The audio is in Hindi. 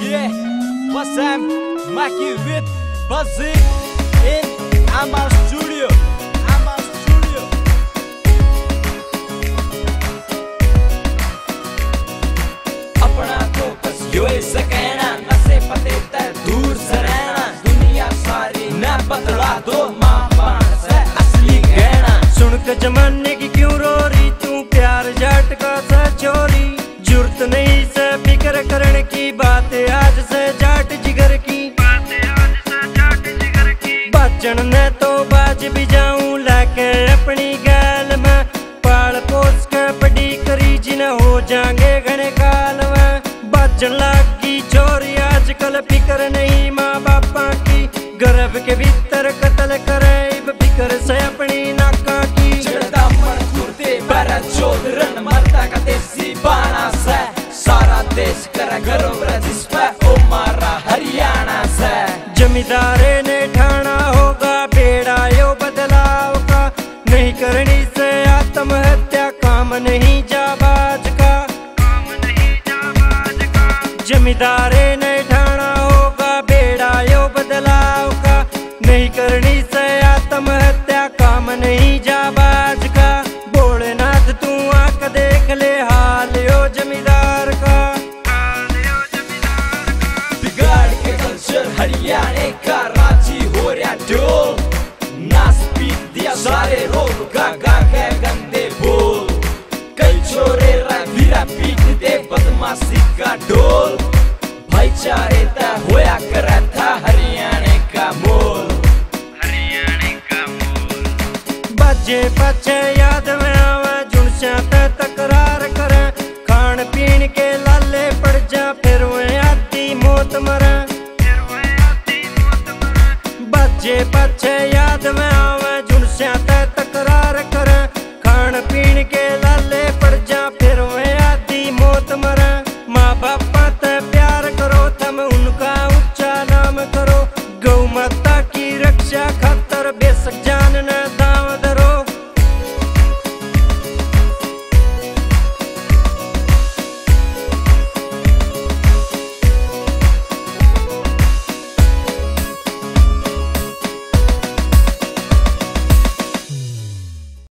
Yeah, what's up? Mackie with Buzzy in Amal Studio. Amal Studio. अपना तो बस यो ऐसा कहना, नशे पते तक दूर से रहना, दुनिया सारी न बदला दो माँ बाप से असली कहना। सुन के जमाने की क्यों रो रही तू, प्यार जाट का सा चोरी, जरूरत नहीं से फिक्र करने की, बात आज से जाट जिगर की। बाजन ने तो बाज भी जाऊं लाके अपनी गाल में, पाल पोस के बड़ी करी जिन्हें हो जाएंगे घने काल में। बाजन लागी चोरी आजकल फिक्र नहीं माँ बापा की, गर्भ के भीतर कत्ल करे इब फिक्र से अपनी नाका की। चढ़ता मन कुर्ते बरा चोदरन मरता का देसी बाणा से, सारा देश कर गर्व जिस पे ओ मारा हरियाणा से। जमींदारे ने ठाना होगा बेड़ा यो बदलाव का, नहीं करनी से आत्महत्या काम नहीं जाबाज का। जमींदारे ने ठाना होगा बेड़ा यो बदलाव का, नहीं करनी से आत्महत्या काम नहीं जाबाज का। भोलेनाथ तू आंख देख ले हाल यो जमींदार का। बिगाड़ के कल्चर हरियाणे का रांची हो रहा ढोल, नाच पीट दिया सारे रोग का गा के गंदे बोल। कई छोरे वीरा पीट दे बदमाशी का ढोल, भाईचारे ता होया करा था हरियाणे का मोल। बाजे पाछे याद में आवे जुनसा ते तकरार करे, खान पीन के लाले पड़ जा फिर वे आती मौत मरे।